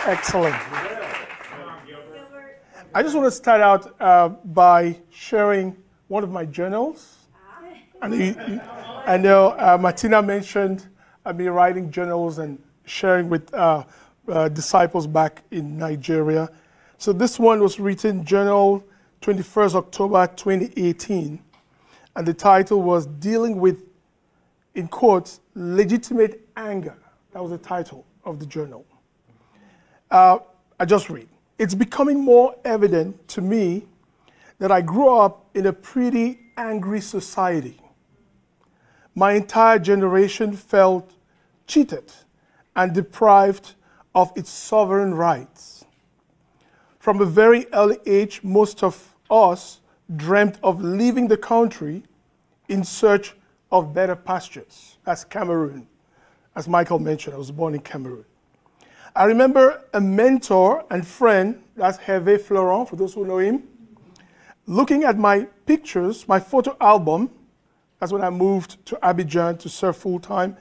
Excellent. I just want to start out by sharing one of my journals. And I know Martina mentioned me writing journals and sharing with disciples back in Nigeria. So this one was written Journal 21st October 2018. And the title was Dealing with, in quotes, Legitimate Anger. That was the title of the journal. I just read. It's becoming more evident to me that I grew up in a pretty angry society. My entire generation felt cheated and deprived of its sovereign rights. From a very early age, most of us dreamt of leaving the country in search of better pastures. That's Cameroon. As Michael mentioned, I was born in Cameroon. I remember a mentor and friend, that's Hervé Florent, for those who know him, looking at my pictures, my photo album, that's when I moved to Abidjan to serve full-time,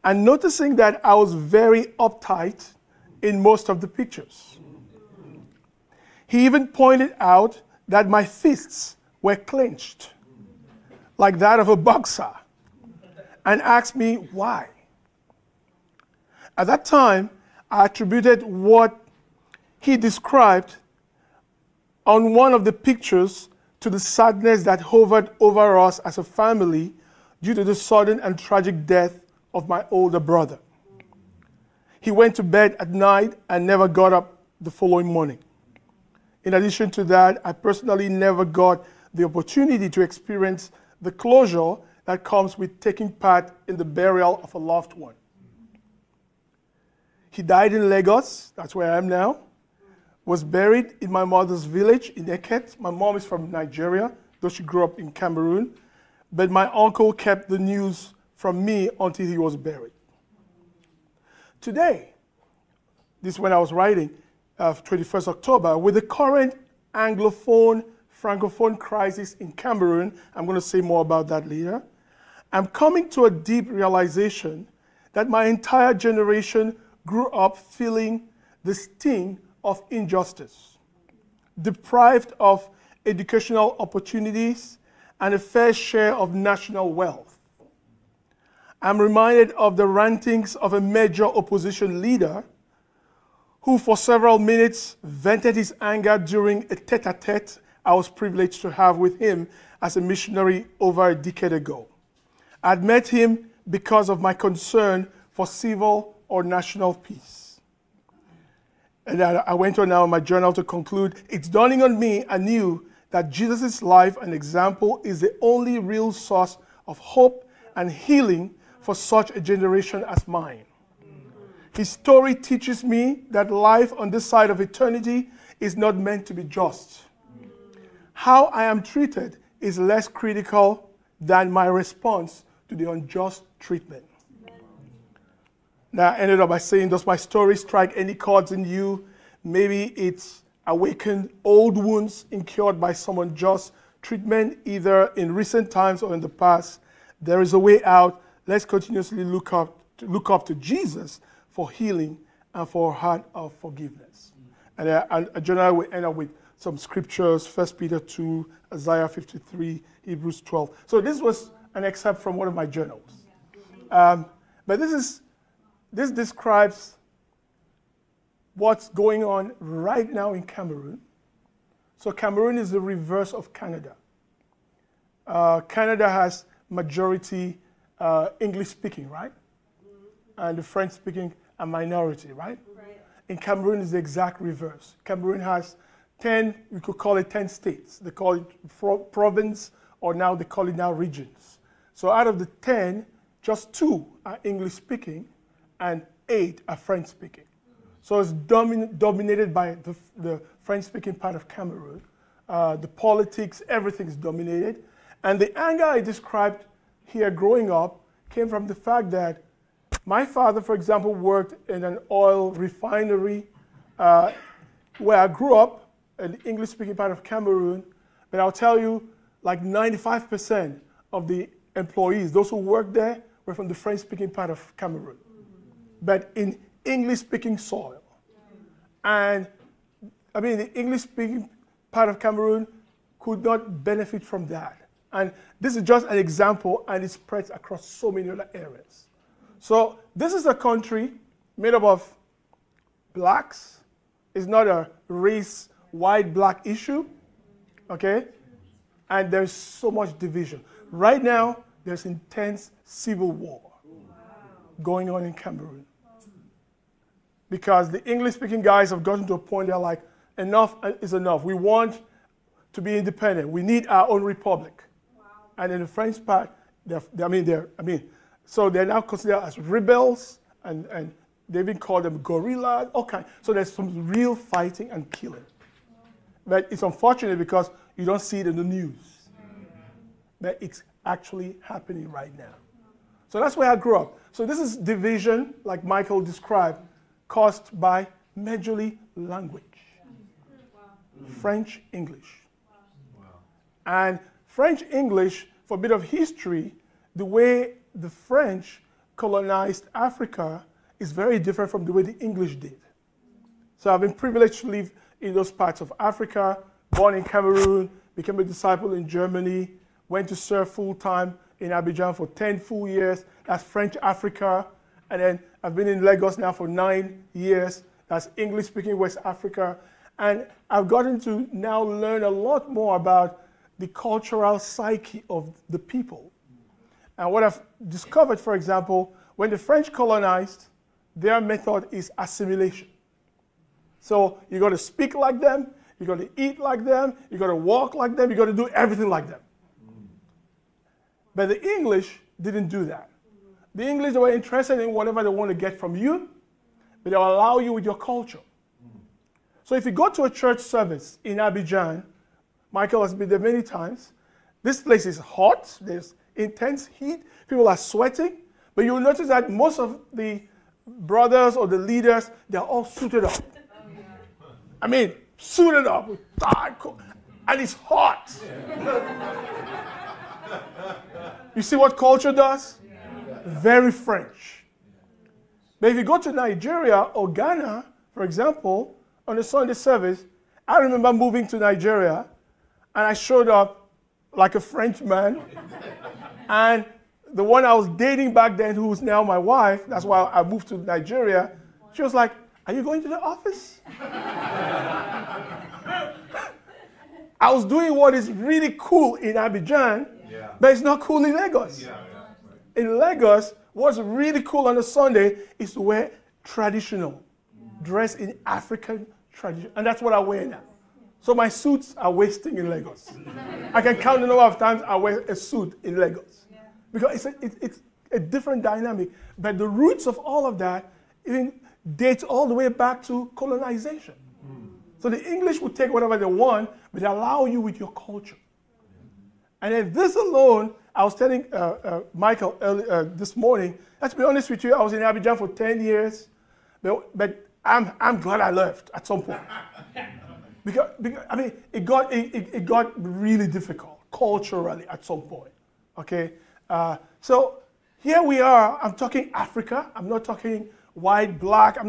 and noticing that I was very uptight in most of the pictures. He even pointed out that my fists were clenched, like that of a boxer, and asked me why. At that time, I attributed what he described on one of the pictures to the sadness that hovered over us as a family due to the sudden and tragic death of my older brother. He went to bed at night and never got up the following morning. In addition to that, I personally never got the opportunity to experience the closure that comes with taking part in the burial of a loved one. He died in Lagos, that's where I am now, was buried in my mother's village in Eket. My mom is from Nigeria, though she grew up in Cameroon. But my uncle kept the news from me until he was buried. Today, this is when I was writing, 21st October, with the current Anglophone, Francophone crisis in Cameroon, I'm going to say more about that later, I'm coming to a deep realization that my entire generation grew up feeling the sting of injustice, deprived of educational opportunities and a fair share of national wealth. I'm reminded of the rantings of a major opposition leader who for several minutes vented his anger during a tete-a-tete I was privileged to have with him as a missionary over a decade ago. I'd met him because of my concern for civil or national peace. And I went on now in my journal to conclude, it's dawning on me anew that Jesus' life and example is the only real source of hope and healing for such a generation as mine. His story teaches me that life on this side of eternity is not meant to be just. How I am treated is less critical than my response to the unjust treatment. Now, I ended up by saying, does my story strike any chords in you? Maybe it's awakened old wounds incurred by some unjust treatment, either in recent times or in the past. There is a way out. Let's continuously look up to Jesus for healing and for a heart of forgiveness. And a journal will end up with some scriptures, 1 Peter 2, Isaiah 53, Hebrews 12. So this was an excerpt from one of my journals. But this describes what's going on right now in Cameroon. So Cameroon is the reverse of Canada. Canada has majority English-speaking, right? And the French-speaking a minority, right? In Cameroon is the exact reverse. Cameroon has 10, we could call it 10 states. They call it province, or now they call it now regions. So out of the 10, just 2 are English-speaking, and 8 are French-speaking. So it's dominated by the French-speaking part of Cameroon. The politics, everything is dominated. And the anger I described here growing up came from the fact that my father, for example, worked in an oil refinery where I grew up, in the English-speaking part of Cameroon. But I'll tell you, like 95% of the employees, those who worked there, were from the French-speaking part of Cameroon. But in English-speaking soil. And I mean, the English-speaking part of Cameroon could not benefit from that. And this is just an example, and it spreads across so many other areas. So this is a country made up of blacks. It's not a race, white-black issue, okay? And there's so much division. Right now, there's intense civil war going on in Cameroon. Because the English-speaking guys have gotten to a point they're like, enough is enough. We want to be independent. We need our own republic. Wow. And in the French part, so they're now considered as rebels, and they even call them guerrillas. Okay, so there's some real fighting and killing. But it's unfortunate because you don't see it in the news. But it's actually happening right now. So that's where I grew up. So this is division, like Michael described, caused by majorly language. French English. And French English, for a bit of history, the way the French colonized Africa is very different from the way the English did. So I've been privileged to live in those parts of Africa, born in Cameroon, became a disciple in Germany, went to serve full-time in Abidjan for 10 full years. That's French Africa. And then I've been in Lagos now for 9 years. That's English-speaking West Africa. And I've gotten to now learn a lot more about the cultural psyche of the people. And what I've discovered, for example, when the French colonized, their method is assimilation. So you got to speak like them, you got to eat like them, you got to walk like them, you got to do everything like them. But the English didn't do that. The English, they were interested in whatever they want to get from you, but they'll allow you with your culture. So if you go to a church service in Abidjan, Michael has been there many times, this place is hot, there's intense heat, people are sweating, but you'll notice that most of the brothers or the leaders, they're all suited up. I mean, suited up with tie coat, and it's hot. You see what culture does? Very French. But if you go to Nigeria or Ghana, for example, on a Sunday service, I remember moving to Nigeria, and I showed up like a French man, and the one I was dating back then, who's now my wife, that's why I moved to Nigeria, she was like, "Are you going to the office?" I was doing what is really cool in Abidjan, but it's not cool in Lagos. In Lagos, what's really cool on a Sunday is to wear traditional, dress in African tradition, and that's what I wear now. So my suits are wasting in Lagos. I can count the number of times I wear a suit in Lagos. Because it's a different dynamic. But the roots of all of that even dates all the way back to colonization. So the English will take whatever they want, but they allow you with your culture. And then this alone, I was telling Michael this morning, let's be honest with you, I was in Abidjan for 10 years, but I'm glad I left at some point. Because I mean, it got really difficult culturally at some point. Okay, so here we are. I'm talking Africa. I'm not talking white, black. I'm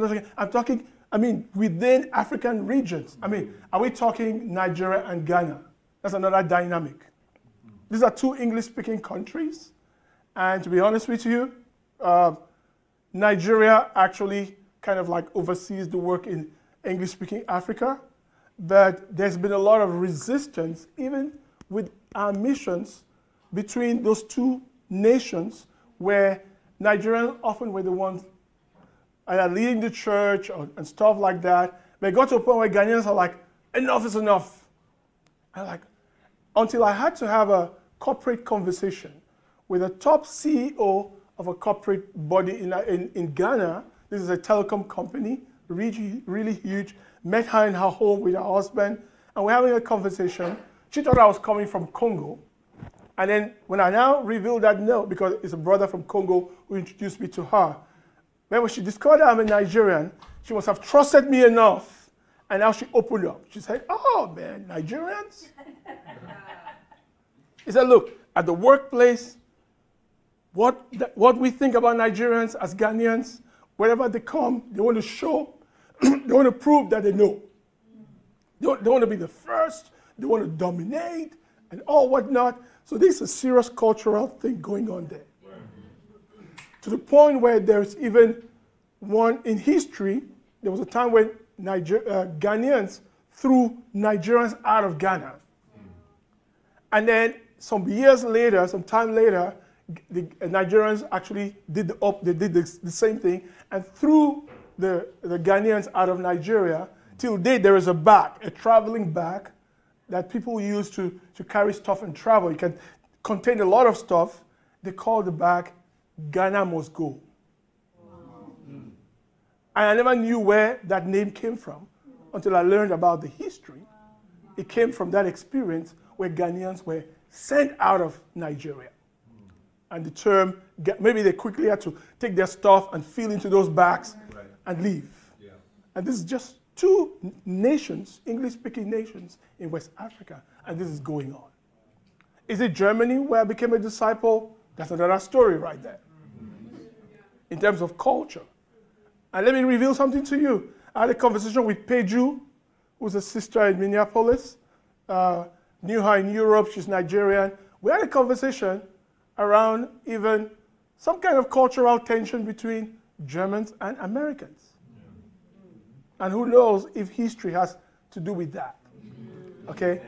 talking. I mean, within African regions. I mean, are we talking Nigeria and Ghana? That's another dynamic. These are two English-speaking countries, and to be honest with you, Nigeria actually kind of like oversees the work in English-speaking Africa. But there's been a lot of resistance, even with our missions, between those two nations, where Nigerians often were the ones either leading the church and stuff like that. But it got to a point where Ghanaians are like, enough is enough. And like, until I had to have a corporate conversation with a top CEO of a corporate body in Ghana. This is a telecom company, really huge. Met her in her home with her husband, and we're having a conversation. She thought I was coming from Congo. And then when I now revealed that, no, because it's a brother from Congo who introduced me to her. But when she discovered I'm a Nigerian, she must have trusted me enough, and now she opened up. She said, "Oh, man, Nigerians?" He said, "Look, at the workplace, what we think about Nigerians as Ghanaians, wherever they come, they want to show They want to prove that they know. They want to be the first. They want to dominate and all whatnot. So there's a serious cultural thing going on there. To the point where there's even one in history, there was a time when Ghanaians threw Nigerians out of Ghana. And then some time later, the Nigerians actually did the same thing and threw the Ghanaians out of Nigeria. Till date, there is a traveling bag that people use to carry stuff and travel. It can contain a lot of stuff. They call the bag Ghana Must Go. And I never knew where that name came from until I learned about the history. It came from that experience where Ghanaians were sent out of Nigeria. And the term, maybe they quickly had to take their stuff and fill into those bags and leave. Yeah. And this is just 2 nations, English-speaking nations in West Africa, and this is going on. Is it Germany where I became a disciple? That's another story right there. In terms of culture. And let me reveal something to you. I had a conversation with Peju, who's a sister in Minneapolis. Knew her in Europe, she's Nigerian. We had a conversation around even some kind of cultural tension between Germans and Americans. And who knows if history has to do with that. Okay?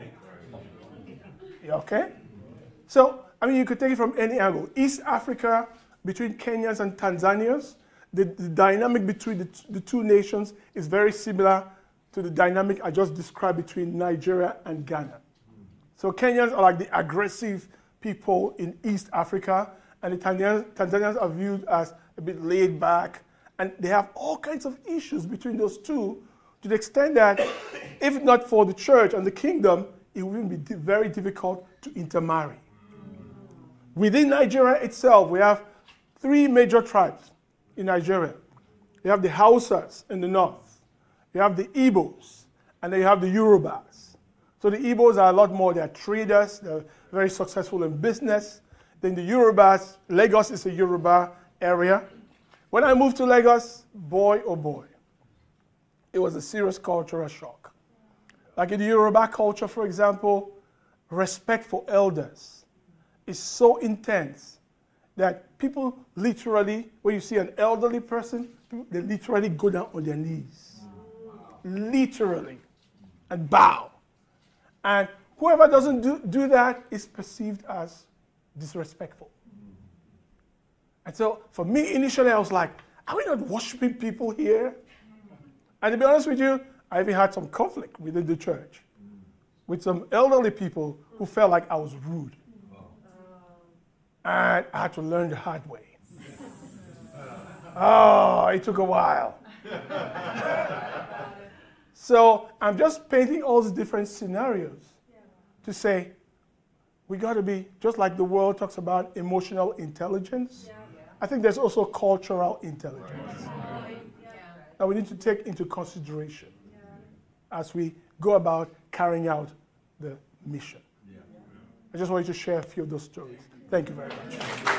Okay? So, I mean, you could take it from any angle. East Africa, between Kenyans and Tanzanians, the dynamic between the 2 nations is very similar to the dynamic I just described between Nigeria and Ghana. So Kenyans are like the aggressive people in East Africa, and the Tanzanians are viewed as a bit laid back, and they have all kinds of issues between those 2 to the extent that if not for the church and the kingdom, it would be very difficult to intermarry. Within Nigeria itself, we have 3 major tribes in Nigeria. You have the Hausas in the north, you have the Igbos, and then you have the Yorubas. So the Igbos are a lot more, they're traders, they're very successful in business. Then the Yorubas, Lagos is a Yoruba area. When I moved to Lagos, boy, oh boy, it was a serious cultural shock. Like in the Yoruba culture, for example, respect for elders is so intense that people literally, when you see an elderly person, they literally go down on their knees. Literally. And bow. And whoever doesn't do that is perceived as disrespectful. And so for me, initially, I was like, are we not worshiping people here? And to be honest with you, I even had some conflict within the church with some elderly people who felt like I was rude. And I had to learn the hard way. Oh, it took a while. So I'm just painting all these different scenarios to say, we got to be, just like the world talks about emotional intelligence, I think there's also cultural intelligence that we need to take into consideration as we go about carrying out the mission. I just wanted to share a few of those stories. Thank you very much.